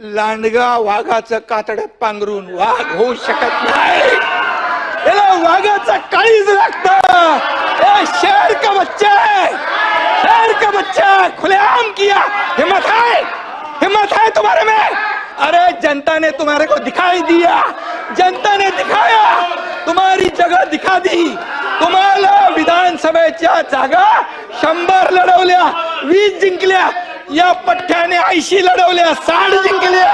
लांडगा वाघाचं कातड्यात पांघरून वाघ होऊ शकत नाही, याला वाघाचं काळीज लागतं। शेर का बच्चा है, शेर का बच्चा खुलेआम किया, हिम्मत है तुम्हारे में। अरे जनता ने तुम्हारे को दिखाई दिया, जनता ने दिखाया, तुम्हारी जगह दिखा दी। तुम्हाला विधानसभेच्या जागा 100 लढवल्या, 20 जिंकल्या, या पठ्ठ्याने 80 लढवल्या, 60 जिंकल्या।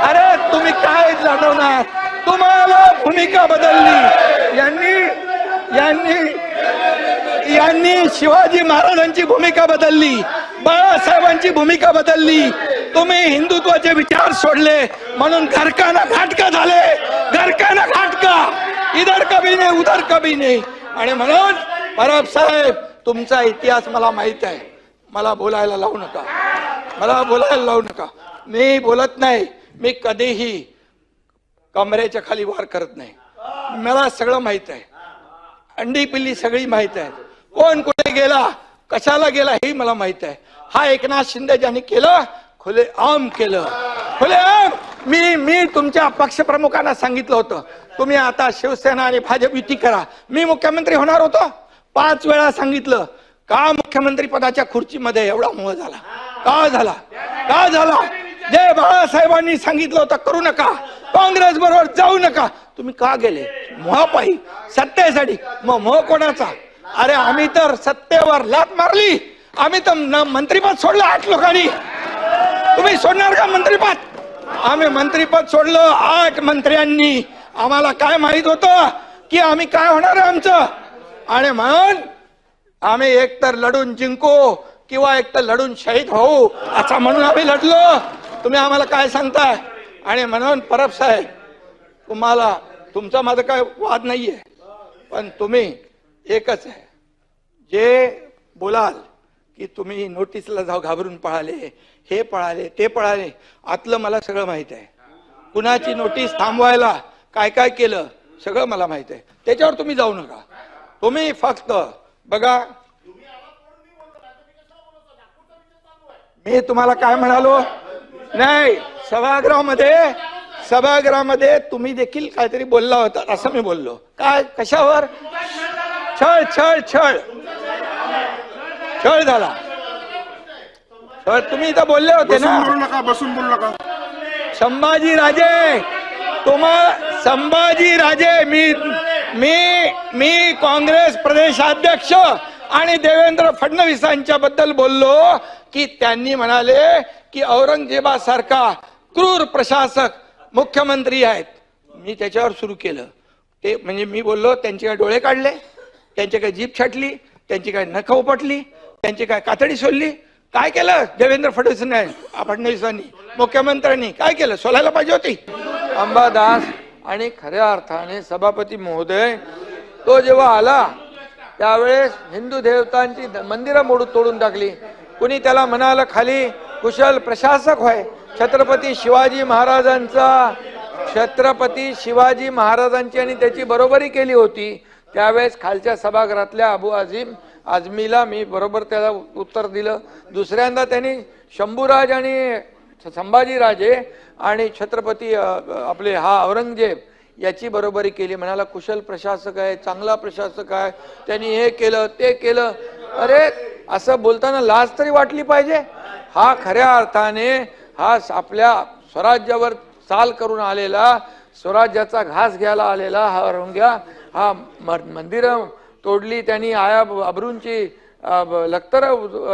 अरे तुम्ही काय लढवणार, तुम्हाला भूमिका बदलली। यांनी शिवाजी महाराजांची भूमिका बदलली, बाळासाहेबांची भूमिका बदलली। तुम्ही हिंदुत्वाचे विचार सोडले म्हणून घरकाना घाटका झाले, घरकाना घाटका, इधर कभी नाही उधर कभी नाही। आणि म्हणून परब साहेब तुमचा इतिहास मला माहित आहे, मला बोलायला लावू नका, मी बोलत नाही, मी कधीही कमरेच्या खाली वार करत नाही, मला सगळं माहित आहे, अंडी पिल्ली सगळी माहित आहे, कोण कुठे गेला कशाला गेला हे मला माहित आहे। हा एकनाथ शिंदे ज्यांनी केलं खुलेआम केलं, खुलेआम। मी तुमच्या पक्षप्रमुखांना सांगितलं होतं तुम्ही आता शिवसेना आणि भाजप युती करा, मी मुख्यमंत्री होणार होतो, 5 वेळा सांगितलं। का मुख्यमंत्री पदाच्या खुर्चीमध्ये एवढा मोह झाला, का झाला? जे बाळासाहेबांनी सांगितलं होतं करू नका, काँग्रेस बरोबर जाऊ नका, तुम्ही का गेले? मोहापायी, सत्तेसाठी। मग मोह कोणाचा? अरे आम्ही तर सत्तेवर लात मारली, आम्ही तर मंत्रीपद सोडलं 8 लोकांनी, तुम्ही सोडणार का मंत्रीपद? आम्ही मंत्रीपद सोडलं 8 मंत्र्यांनी। आम्हाला काय माहित होतं की आम्ही काय होणार आहे आमचं, आणि म्हणून आम्ही एकतर लढून जिंकू किंवा एकतर लढून शहीद होऊ असं म्हणून आम्ही लढलो। तुम्ही आम्हाला काय सांगताय? आणि म्हणून परब साहेब तुम्हाला, तुमचा माझा काय वाद नाहीये, पण तुम्ही एकच आहे, जे बोलाल की तुम्ही नोटीसला जाऊ घाबरून पळाले, हे पळाले ते पळाले, आतलं मला सगळं माहित आहे। कुणाची नोटीस थांबवायला काय काय केलं सगळं मला माहित आहे, त्याच्यावर तुम्ही जाऊ नका। तुम्ही फक्त बघा, मी तुम्हाला काय म्हणालो नाही, सभागृहामध्ये तुम्ही देखील काहीतरी बोलला होता असं मी बोललो। काय कशावर? छळ झाला, छळ तुम्ही इथं बोलले होते ना, बसून बोलू नका। संभाजीराजे मी काँग्रेस प्रदेशाध्यक्ष आणि देवेंद्र फडणवीसांच्या बद्दल बोललो की त्यांनी म्हणाले की औरंगजेबासारखा क्रूर प्रशासक मुख्यमंत्री आहेत। मी त्याच्यावर सुरू केलं ते, म्हणजे मी बोललो त्यांचे काय डोळे काढले, त्यांची काय जीभ छाटली, त्यांची काय नख उपटली, त्यांची काय कातडी सोडली, काय केलं देवेंद्र फडणवीसांनी मुख्यमंत्र्यांनी काय केलं? सोलायला पाहिजे होती। अंबादास आणि खऱ्या अर्थाने सभापती महोदय तो जेव्हा आला त्यावेळेस हिंदू देवतांची मंदिरं तोडून टाकली, कुणी त्याला म्हणाला खाली कुशल प्रशासक होय, छत्रपती शिवाजी महाराजांची आणि त्याची बरोबरी केली होती। त्यावेळेस खालच्या सभागृहातल्या अबू आझमीला मी बरोबर त्याला उत्तर दिलं। दुसऱ्यांदा त्यांनी शंभूराज आणि संभाजीराजे आणि छत्रपती आपले औरंगजेब याची बरोबरी केली, म्हणाला कुशल प्रशासक आहे, चांगला प्रशासक आहे, त्यांनी हे केलं ते केलं। अरे असं बोलताना लाज तरी वाटली पाहिजे। हा खऱ्या अर्थाने हा आपल्या स्वराज्यावर चाल करून आलेला, स्वराज्याचा घास घ्यायला आलेला हा औरंग्या, हा मंदिर तोडली त्यांनी, आया अब्रूंची लखतर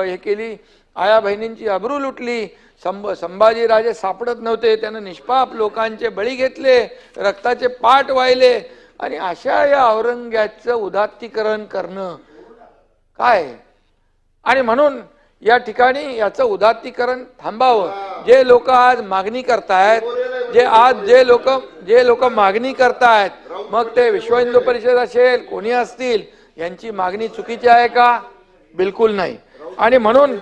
हे केली, आया बहिणींची अब्रू लुटली, संभाजीराजे सापडत नव्हते, त्यानं निष्पाप लोकांचे बळी घेतले, रक्ताचे पाट वाहिले, आणि अशा या औरंग्याचं उदात्तीकरण करणं काय? आणि म्हणून या ठिकाणी याचं उदात्तीकरण थांबावं। जे लोक आज मागणी करतायत, जे लोक मागणी करतायत, मग ते विश्व हिंदू परिषद असेल कोणी असतील, यांची मागणी चुकीची आहे का? बिलकुल नाही। आणि म्हणून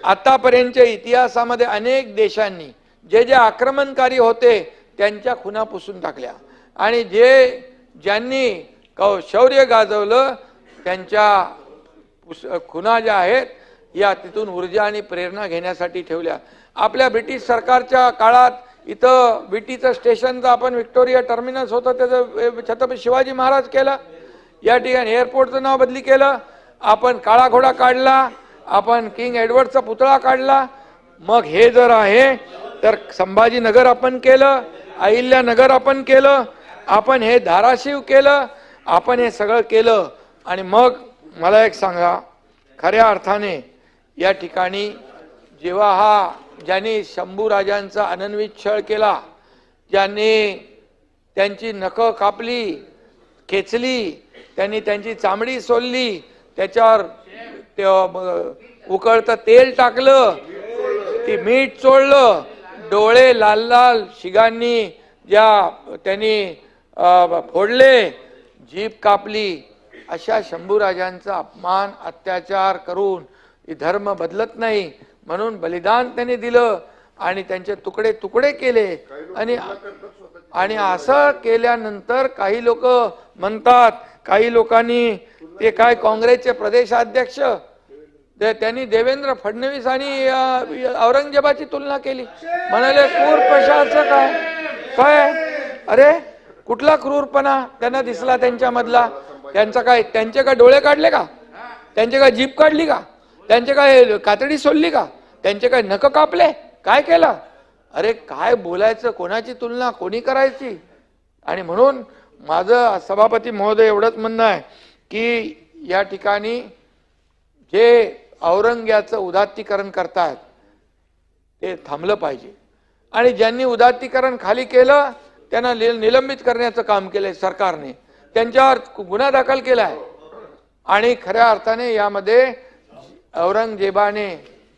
आतापर्यंतच्या इतिहासामध्ये अनेक देशांनी जे आक्रमणकारी होते त्यांच्या खुणा पुसून टाकल्या, आणि ज्यांनी शौर्य गाजवलं त्यांच्या खुणा ज्या आहेत या तिथून ऊर्जा आणि प्रेरणा घेण्यासाठी ठेवल्या। आपल्या ब्रिटिश सरकारच्या काळात इथं विटीचं स्टेशनचं आपण व्हिक्टोरिया टर्मिनस होतं त्याचं छत्रपती शिवाजी महाराज केलं. या ठिकाणी एअरपोर्टचं नाव बदली केलं. आपण काळा घोडा काढला. आपण किंग एडवर्डचा पुतळा काढला. मग हे जर आहे तर संभाजीनगर आपण केलं, अहिल्यानगर आपण केलं, आपण हे धाराशिव केलं, आपण हे सगळं केलं. आणि मग मला एक सांगा, खऱ्या अर्थाने या ठिकाणी जेव्हा ज्यांनी शंभूराजांचा अनन्वित छळ केला, ज्यांनी त्यांची नखं कापली, खेचली, त्यांनी त्यांची चामडी सोलली, त्याच्यावर उकळतं तेल टाकलं, ती मीठ चोळलं, डोळे लाल लाल शिगांनी ज्या त्यांनी फोडले, जीभ कापली, अशा शंभूराजांचा अपमान अत्याचार करून धर्म बदलत नाही म्हणून बलिदान त्यांनी दिलं आणि त्यांचे तुकडे तुकडे केले. आणि असं केल्यानंतर काही लोक म्हणतात, काही लोकांनी ते काय काँग्रेसचे प्रदेशाध्यक्ष त्यांनी देवेंद्र फडणवीस आणि औरंगजेबाची तुलना केली, म्हणाले क्रूर प्रशासक काय. अरे कुठला क्रूरपणा त्यांना दिसला त्यांच्यामधला? त्यांचे काय डोळे काढले का? त्यांचे काय जीभ काढली का? त्यांचे काय कातडी सोडली का? त्यांचे काय नख कापले? काय केलं? अरे काय बोलायचं, कोणाची तुलना कोणी करायची? आणि म्हणून माझं सभापती महोदय एवढंच म्हणणं आहे की या ठिकाणी जे औरंग्याचं उदात्तीकरण करतात ते थांबलं पाहिजे. आणि ज्यांनी उदात्तीकरण खाली केलं त्यांना निलंबित करण्याचं काम केलंय सरकारने, त्यांच्यावर गुन्हा दाखल केलाय. आणि खऱ्या अर्थाने यामध्ये औरंगजेबाने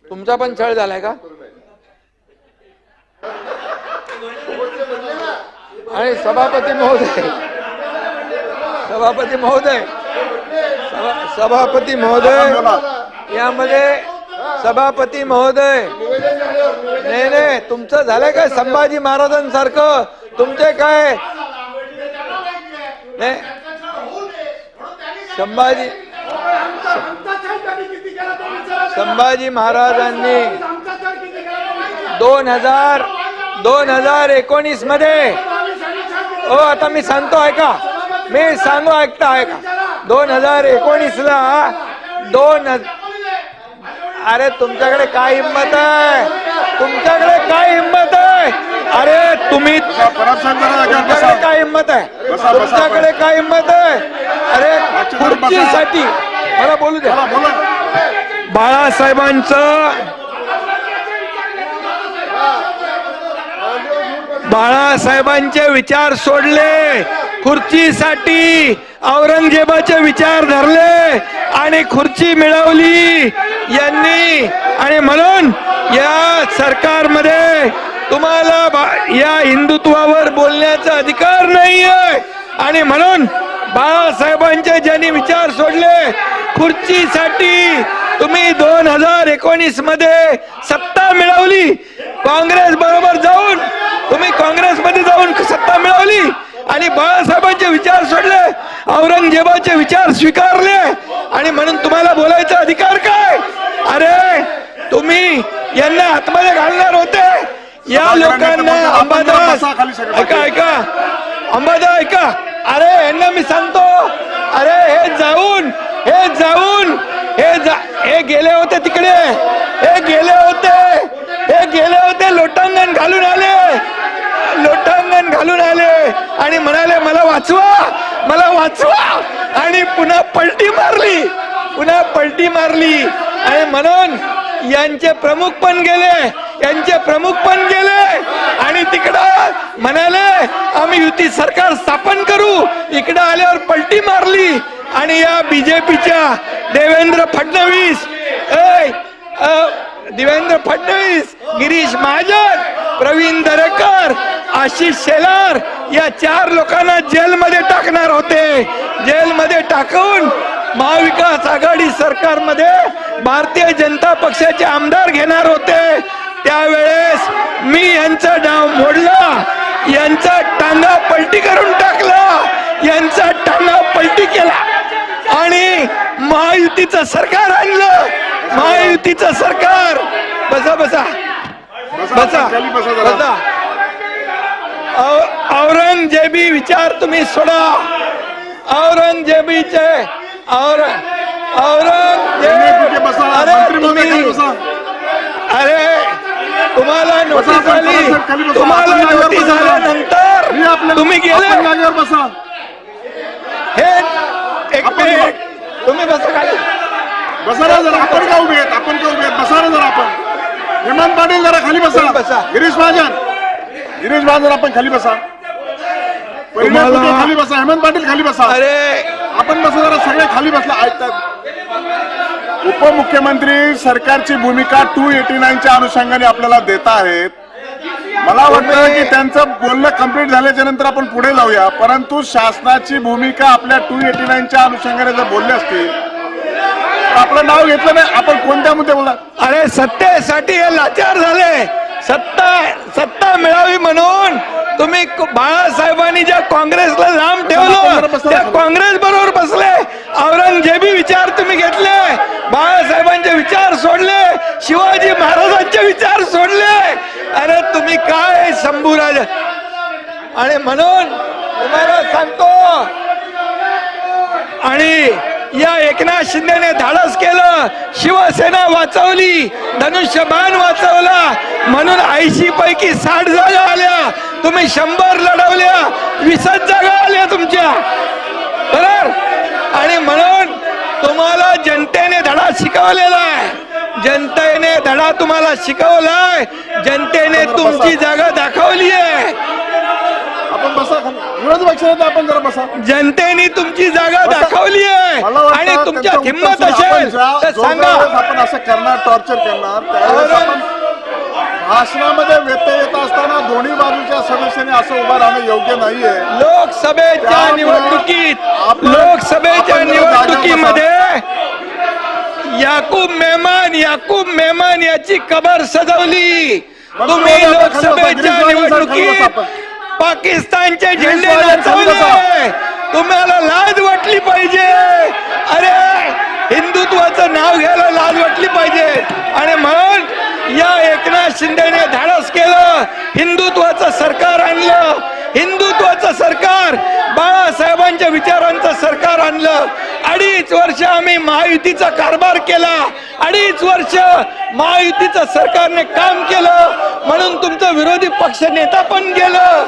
तुमचा पण छळ झालाय का? आणि सभापती महोदय यामध्ये सभापती महोदय नाही तुमचं झालंय काय संभाजी महाराजांसारखं? तुमचे काय नाही संभाजी महाराजांनी 2019 मध्ये आता मी सांगतो ऐका, मी सांगू ऐकता 2019 ला अरे तुमच्याकडे काय हिंमत आहे? तुमच्याकडे काय हिंमत आहे? अरे तुम्ही तुमच्याकडे काय हिंमत आहे? तुमच्याकडे काय हिंमत आहे? अरे खुर्चीसाठी मला बोलू द्या. बाळासाहेबांचे विचार सोडले, खुर्चीसाठी औरंगजेबाचे विचार धरले आणि खुर्ची मिळवली यांनी. आणि म्हणून या सरकारमध्ये तुम्हाला या हिंदुत्वावर बोलण्याचा अधिकार नाहीये. आणि म्हणून बाळासाहेबांचे ज्यांनी विचार सोडले खुर्चीसाठी तुम्ही 2019 मध्ये सत्ता मिळवली, काँग्रेस बरोबर जाऊन तुम्ही काँग्रेसमध्ये जाऊन सत्ता मिळवली आणि बाळासाहेबांचे विचार सोडले, औरंगजेबाचे विचार स्वीकारले. आणि म्हणून तुम्हाला बोलायचा अधिकार काय? अरे तुम्ही यांना आतमध्ये घालणार होते या लोकांना. अंबादास ऐका अंबादास अरे यांना मी सांगतो, अरे हे गेले होते तिकडे, हे गेले होते लोटांगण घालून आले आणि म्हणाले मला वाचवा आणि पुन्हा पलटी मारली. आणि म्हणून यांचे प्रमुख पण गेले आणि तिकडं म्हणाले आम्ही युती सरकार स्थापन करू, इकडं आल्यावर पलटी मारली. आणि या बीजेपीच्या देवेंद्र फडणवीस, गिरीश महाजन, प्रवीण दरेकर, आशिष शेलार या 4 लोकांना जेलमध्ये टाकणार होते. जेलमध्ये टाकून महाविकास आघाडी सरकारमध्ये भारतीय जनता पक्षाचे आमदार घेणार होते. त्यावेळेस मी यांचा डाव मोडला, यांचा टांगा पलटी करून टाकला, यांचा टांगा पलटी केला आणि महायुतीचं सरकार आणलं. महायुतीचं सरकार बसा बसा खाली बसा जरा. बसा. औरंगजेबी विचार तुम्ही सोडा. औरंगजेबीचे औरंगजेब. बसा अरे मंत्री महोदय खाली तुम्ही बसा. अरे तुम्हाला नोटीस बसा, आली. खाली बसा. तुम्हाला आपण जागेवर नोटीस बसा. आल्यानंतर मी आपल्या तुम्ही गेले. आपण जागेवर बसा. हे एक मिनिट तुम्ही बसा खाली. बसा ना जरा. आपण का उभे आहेत? आपण का उभे आहेत? बसा ना जरा. आपण हेमंत पाटील जरा खाली तुम्ही बसा. बसा. गिरीश महाजन आपण खाली बसा. परिणाम तुम्हाला- खाली बसा. हेमंत पाटील खाली बसा. अरे आपण बसा जरा. सगळे खाली बसला ऐकतात. उपमुख्यमंत्री सरकारची भूमिका 289च्या अनुषंगाने आपल्याला देत आहेत. मला वाटतं की त्यांचं बोलणं कंप्लीट झाल्याच्या नंतर आपण पुढे जाऊया. परंतु शासनाची भूमिका आपल्या 289च्या अनुषंगाने जर बोलले असतील तर आपलं नाव घेतलं नाही. आपण कोणत्या मुद्दे बोलला? अरे सत्तेसाठी हे लाचार झाले. सत्ता मिळावी म्हणून तुम्ही बाळासाहेबांनी ज्या काँग्रेसला लांब ठेवलं त्या काँग्रेस बरोबर बसले. औरंगजेबी विचार तुम्ही घेतले. बाळासाहेबांचे विचार सोडले. शिवाजी महाराजांचे विचार सोडले. अरे तुम्ही काय शंभूराज. आणि म्हणून तुम्हाला सांगतो आणि या एकनाथ शिंदेने धाडस केलं. शिवसेना वाचवली. धनुष्यबाण वाचवला म्हणून 80 पैकी 60 जागा आल्या. तुम्ही 100 लढवल्या. 20 जागा आल्या तुमच्या बरोबर. आणि म्हणून तुम्हाला जनतेने धडा शिकवलेला आहे. जनतेने धडा तुम्हाला शिकवलाय. जनतेने तुमची जागा दाखवली आहे. आपण बसा. विरोधी पक्षाने आपण जरा बसा. जनतेने तुमची जागा दाखवली आहे. मला वाटतं आणि तुमच्या त्यांचं हिंमत उत्तर असेल आपण तर सांगा. आपण असं करणार, टॉर्चर करणार त्यावेळेस आपण भाषणामध्ये व्यत्यय येत असताना दोन्ही बाजूच्या सदस्यांनी असं उभं राहणं योग्य नाहीये. लोकसभेच्या त्यामुळं निवडणुकीत आपण- लोकसभेच्या आपण जरा निवडणुकीमध्ये याकूब मेमन याची कबर सजवली. तुम्ही गिरीश लोकसभेच्या महाजन निवडणुकीत आपण. पाकिस्तानचे गिरीश झेंडे महाजन नाचवले. तुम्हाला लाज वाटली पाहिजे. अरे हिंदुत्वाचं नाव घ्यायला लाज वाटली पाहिजे. आणि म्हणून या एकनाथ शिंदेने धाडस केलं. हिंदुत्वाचं सरकार आणलं. हिंदुत्वाचं सरकार बाळासाहेबांच्या विचारांचं सरकार आणलं. 2.5 वर्ष आम्ही महायुतीचा कारभार केला. 2.5 वर्ष महायुतीचं सरकारने काम केलं म्हणून तुमचं विरोधी पक्ष नेता पण गेलं.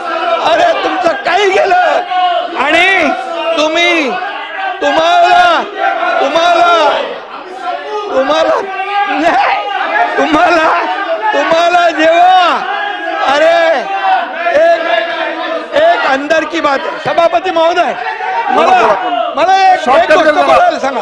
अरे तुमचं काही गेलं. आणि तुम्हाला जेव्हा अरे एक अंदर की बात है. सभापती महोदय मला एक गोष्ट बोलायला सांगा.